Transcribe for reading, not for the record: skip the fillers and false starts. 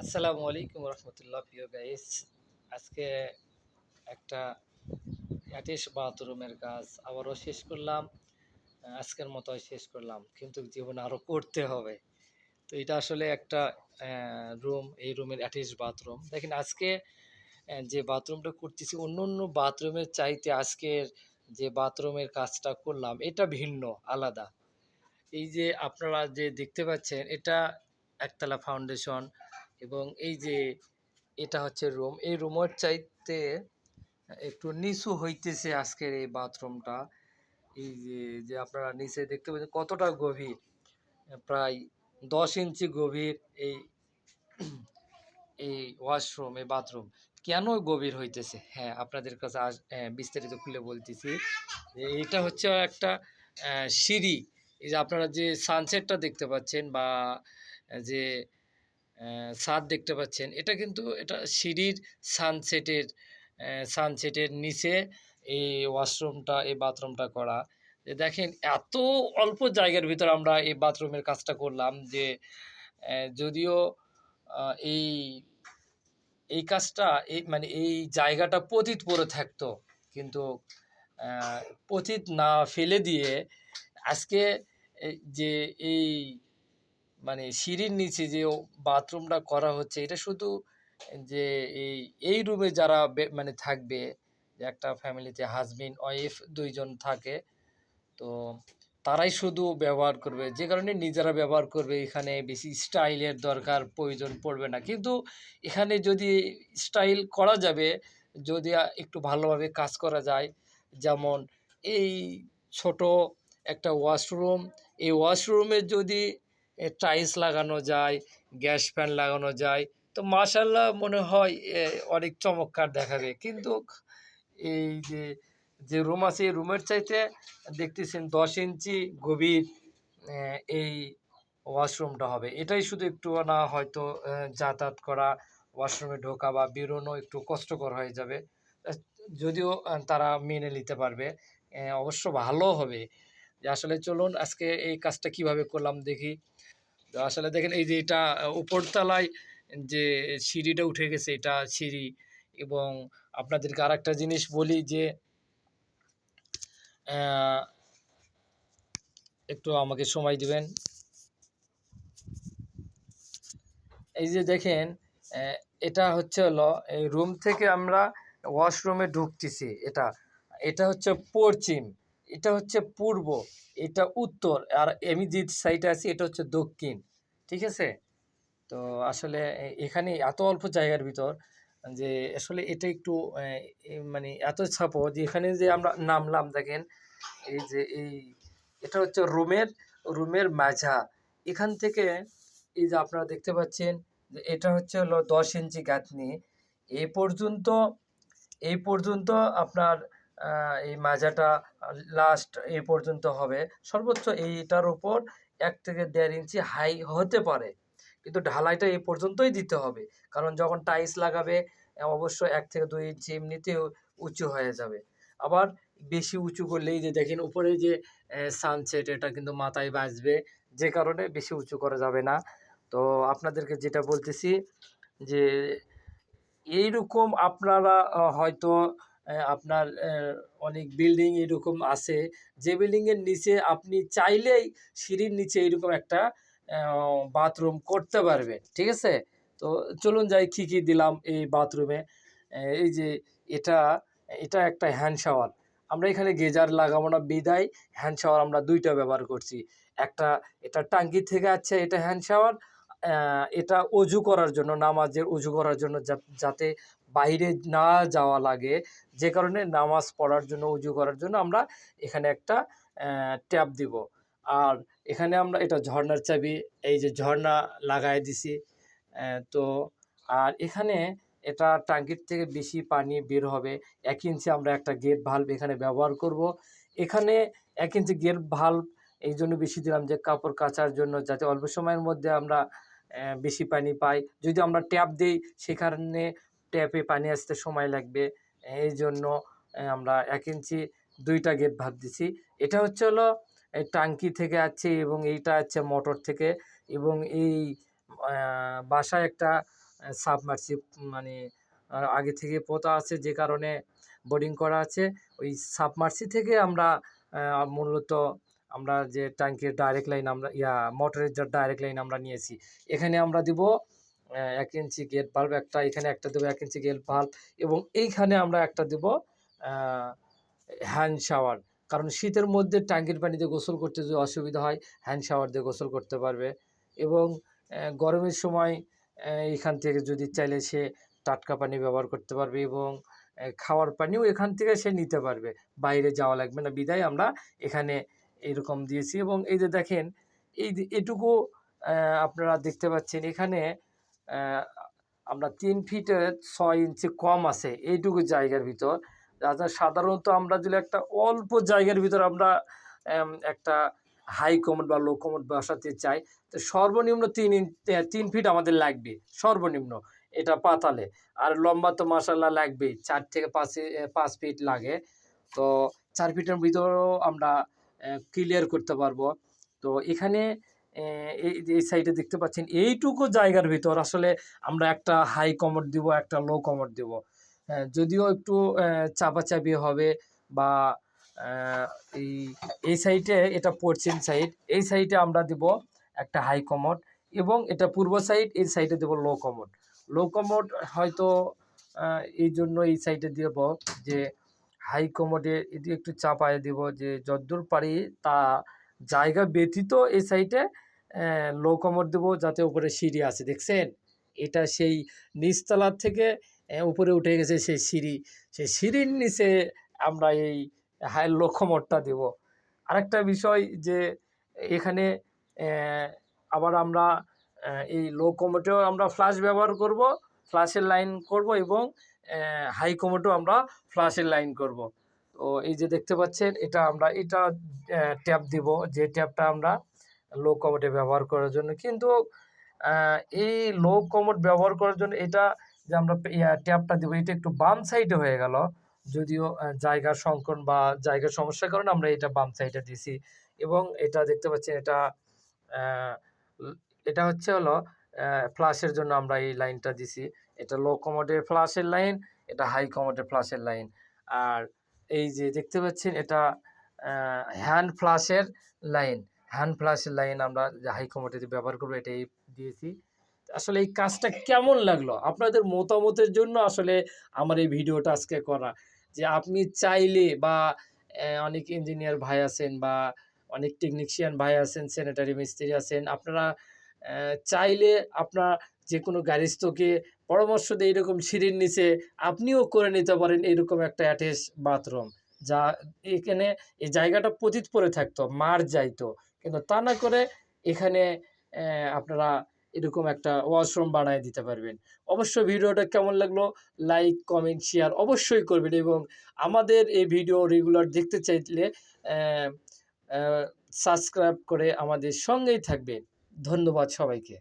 আসসালামু আলাইকুম রহমতুল্লাহ। প্রিয় গাইস, আজকে একটা অ্যাটাচ বাথরুমের কাজ আবারও শেষ করলাম। আজকের মতো শেষ করলাম, কিন্তু জীবনে আরও করতে হবে। তো এটা আসলে একটা রুম, এই রুমের অ্যাটাচ বাথরুম। দেখেন আজকে যে বাথরুমটা করতেছি অন্য অন্য বাথরুমের চাইতে আজকের যে বাথরুমের কাজটা করলাম এটা ভিন্ন, আলাদা। এই যে আপনারা যে দেখতে পাচ্ছেন এটা একতলা ফাউন্ডেশন, এবং এই যে এটা হচ্ছে রুম। এই রুমের চাইতে একটু নিচু হইতেছে আজকের এই বাথরুমটা। এই যে যে আপনারা নিচে দেখতে পাচ্ছেন কতটা গভীর, প্রায় 10 ইঞ্চি গভীর এই এই ওয়াশরুম, এই বাথরুম। কেন গভীর হইতেছে, হ্যাঁ আপনাদের কাছে বিস্তারিত খুলে বলতেছি। এটা হচ্ছে একটা সিঁড়ি। এই যে আপনারা যে সানসেটটা দেখতে পাচ্ছেন বা যে ছাদ দেখতে পাচ্ছেন, এটা কিন্তু এটা সিঁড়ির সানসেটের সানসেটের নিচে এই ওয়াশরুমটা, এই বাথরুমটা করা। দেখেন এত অল্প জায়গার ভিতর আমরা এই বাথরুমের কাজটা করলাম যে যদিও এই এই কাজটা এই মানে এই জায়গাটা পতিত পড়ে থাকতো, কিন্তু পতিত না ফেলে দিয়ে আজকে যে এই মানে সিঁড়ির নিচে যে বাথরুমটা করা হচ্ছে, এটা শুধু যে এই রুমে যারা মানে থাকবে, যে একটা ফ্যামিলিতে হাজবেন্ড ওয়াইফ দুইজন থাকে, তো তারাই শুধু ব্যবহার করবে, যে কারণে নিজেরা ব্যবহার করবে। এখানে বেশি স্টাইলের দরকার প্রয়োজন পড়বে না, কিন্তু এখানে যদি স্টাইল করা যাবে, যদি একটু ভালোভাবে কাজ করা যায়। যেমন এই ছোট একটা ওয়াশরুম, এই ওয়াশরুমে যদি টাইলস লাগানো যায়, গ্যাস ফ্যান লাগানো যায়, তো মাশাআল্লাহ মনে হয় অনেক চমৎকার দেখাবে। কিন্তু এই যে যে রুম আছে, এই রুমের চাইতে দেখতেছেন 10 ইঞ্চি গভীর এই ওয়াশরুমটা হবে। এটাই শুধু একটু না হয়তো যাতায়াত করা, ওয়াশরুমে ঢোকা বা বেরোনো একটু কষ্টকর হয়ে যাবে। যদিও তারা মেনে নিতে পারবে, অবশ্য ভালো হবে। যে আসলে চলুন আজকে এই কাজটা কিভাবে করলাম দেখি। তো আসলে দেখেন এই যে এটা উপরতলায় যে সিঁড়িটা উঠে গেছে, এটা সিঁড়ি। এবং আপনাদেরকে আরেকটা জিনিস বলি যে একটু আমাকে সময় দিবেন। এই যে দেখেন এটা হচ্ছে হলো এই রুম থেকে আমরা ওয়াশরুমে ঢুকতেছি। এটা এটা হচ্ছে পশ্চিম, এটা হচ্ছে পূর্ব, এটা উত্তর, আর আমি যে সাইডে আছি এটা হচ্ছে দক্ষিণ। ঠিক আছে? তো আসলে এখানে এত অল্প জায়গার ভিতর যে আসলে এটা একটু মানে এত ছাপো যে এখানে যে আমরা নামলাম, দেখেন এই যে এটা হচ্ছে রুমের মাঝা। এখান থেকে এই যে আপনারা দেখতে পাচ্ছেন যে এটা হচ্ছে হলো 10 ইঞ্চি গাঁথনি। এই পর্যন্ত এই পর্যন্ত আপনার এই মাজাটা লাস্ট এই পর্যন্ত হবে। সর্বোচ্চ এইটার উপর 1 থেকে 1.5 ইঞ্চি হাই হতে পারে, কিন্তু ঢালাইটা এই পর্যন্তই দিতে হবে। কারণ যখন টাইলস লাগাবে অবশ্যই 1 থেকে 2 ইঞ্চি এমনিতেও উঁচু হয়ে যাবে। আবার বেশি উঁচু করলেই যে দেখেন উপরে যে সানসেট, এটা কিন্তু মাথায় বাজবে, যে কারণে বেশি উঁচু করা যাবে না। তো আপনাদেরকে যেটা বলতেছি যে এইরকম আপনারা হয়তো আপনার অনেক বিল্ডিং এরকম আছে, যে বিল্ডিংয়ের নিচে আপনি চাইলেই সিঁড়ির নিচে এরকম একটা বাথরুম করতে পারবেন। ঠিক আছে? তো চলুন যাই কী কী দিলাম এই বাথরুমে। এই যে এটা এটা একটা হ্যান্ড শাওয়ার। আমরা এখানে গেজার লাগাবো না বিধায় হ্যান্ড শাওয়ার আমরা ২টা ব্যবহার করছি। একটা এটা টাঙ্কি থেকে আছে, এটা হ্যান্ড শাওয়ার। এটা অজু করার জন্য, নামাজের অজু করার জন্য, যাতে বাইরে না যাওয়া লাগে, যে কারণে নামাজ পড়ার জন্য, অজু করার জন্য আমরা এখানে একটা ট্যাপ দিব। আর এখানে আমরা এটা ঝর্ণার চাবি, এই যে ঝর্ণা লাগায় দিছি। তো আর এখানে এটা ট্যাঙ্কির থেকে বেশি পানি বের হবে। 1 ইঞ্চি আমরা একটা গেট ভাল্ব এখানে ব্যবহার করব। এখানে 1 ইঞ্চি গেট ভাল্ব এই জন্য বেশি দিলাম যে কাপড় কাচার জন্য, যাতে অল্প সময়ের মধ্যে আমরা বেশি পানি পাই। যদি আমরা ট্যাপ দিই সেখানে ট্যাপে পানি আসতে সময় লাগবে। এই জন্য আমরা 1 ইঞ্চি 2টা গেট ভাল্ব দিছি। এটা হচ্ছে হলো এই টাঙ্কি থেকে আছে, এবং এইটা আছে মোটর থেকে। এবং এই বাসায় একটা সাবমার্সিব মানে আগে থেকে পোতা আছে, যে কারণে বোরিং করা আছে। ওই সাবমার্সি থেকে আমরা মূলত আমরা যে ট্যাঙ্কের ডাইরেক্ট লাইন আমরা মোটরের যে ডাইরেক্ট লাইন আমরা নিয়েছি, এখানে আমরা দিব 1 ইঞ্চি গেট বাল্ব একটা, এখানে একটা দেবো 1 ইঞ্চি গেট বাল্ব, এবং এইখানে আমরা একটা দেব হ্যান্ড শাওয়ার। কারণ শীতের মধ্যে ট্যাঙ্কির পানিতে গোসল করতে যদি অসুবিধা হয়, হ্যান্ড শাওয়ার দিয়ে গোসল করতে পারবে। এবং গরমের সময় এখান থেকে যদি চাইলে সে টাটকা পানি ব্যবহার করতে পারবে, এবং খাওয়ার পানিও এখান থেকে সে নিতে পারবে, বাইরে যাওয়া লাগবে না। বিধায় আমরা এখানে এরকম দিয়েছি। এবং এই যে দেখেন, এই যে এটুকু আপনারা দেখতে পাচ্ছেন, এখানে আমরা 3 ফিটের 6 ইঞ্চি কম আছে এইটুকু জায়গার ভিতর। সাধারণত আমরা যদি একটা অল্প জায়গার ভিতর আমরা একটা হাই কমোড বা লো কমোড বসাতে চাই, তো সর্বনিম্ন 3 ফিট আমাদের লাগবে সর্বনিম্ন, এটা পাতালে। আর লম্বা তো মাশাআল্লাহ লাগবেই, 4 থেকে 5 ফিট লাগে। তো 4 ফিটের ভিতরেও আমরা ক্লিয়ার করতে পারবো। তো এখানে এই সাইডে দেখতে পাচ্ছেন, এইটুকু জায়গার ভিতর আসলে আমরা একটা হাই কমোড দিব, একটা লো কমোড দিব। যদিও একটু চাপাচাপি হবে, বা এই সাইডে এটা পশ্চিম সাইড, এই সাইডে আমরা দিব একটা হাই কমোড, এবং এটা পূর্ব সাইড, এই সাইডে দেব লো কমোড। লো কমোড হয়তো এই জন্য এই সাইডে দেব যে হাই কমোডে এটি একটু চাপায় দিব, যে যতদূর পারি তা জায়গা ব্যতীত এই সাইডে লো কমোড দেবো, যাতে উপরে সিঁড়ি আছে। দেখছেন, এটা সেই নিচতলার থেকে উপরে উঠে গেছে সেই সিঁড়ি, সেই সিঁড়ির নিচে আমরা এই হাই লো কমোডটা দেব। আরেকটা বিষয় যে এখানে আবার আমরা এই লো কমোডেও আমরা ফ্লাশ ব্যবহার করব, ফ্লাশের লাইন করব, এবং হাই কমোডেও আমরা ফ্লাশের লাইন করব। তো এই যে দেখতে পাচ্ছেন, এটা আমরা ট্যাপ দিব, যে ট্যাপটা আমরা লো কমোডে ব্যবহার করার জন্য। কিন্তু এই লো কমোড ব্যবহার করার জন্য এটা যে আমরা ট্যাপটা দেবো, এটা একটু বাম সাইডে হয়ে গেল, যদিও জায়গার সংকট বা জায়গার সমস্যার কারণে আমরা এটা বাম সাইডে দিছি। এবং এটা দেখতে পাচ্ছেন, এটা হচ্ছে হলো ফ্লাশের জন্য আমরা এই লাইনটা দিছি। এটা লো কমোডের ফ্লাশের লাইন, এটা হাই কমোডের ফ্লাশের লাইন। আর এই যে দেখতে পাচ্ছেন, এটা হ্যান্ড ফ্লাশের লাইন, হ্যান্ড ফ্লাশের লাইন আমরা হাই কমোডে ব্যবহার করবো, এটাই দিয়েছি। আসলে এই কাজটা কেমন লাগলো আপনাদের মতামতের জন্য আসলে আমার এই ভিডিওটা আজকে করা। যে আপনি চাইলে, বা অনেক ইঞ্জিনিয়ার ভাই আছেন, বা অনেক টেকনিশিয়ান ভাই আছেন, স্যানিটারি মিস্ত্রি আছেন, আপনারা চাইলে আপনার যে কোনো গ্যারেজকে পরামর্শ দিয়ে এরকম সিঁড়ির নিচে আপনিও করে নিতে পারেন এরকম একটা অ্যাটাচ বাথরুম, যা এখানে এই জায়গাটা পতিত পড়ে থাকতো, মার যাইতো, কিন্তু তা না করে এখানে আপনারা এরকম একটা ওয়াশরুম বানায় দিতে পারবেন। অবশ্যই ভিডিওটা কেমন লাগলো লাইক, কমেন্ট, শেয়ার অবশ্যই করবেন, এবং আমাদের এই ভিডিও রেগুলার দেখতে চাইলে সাবস্ক্রাইব করে আমাদের সঙ্গেই থাকবেন। ধন্যবাদ সবাইকে।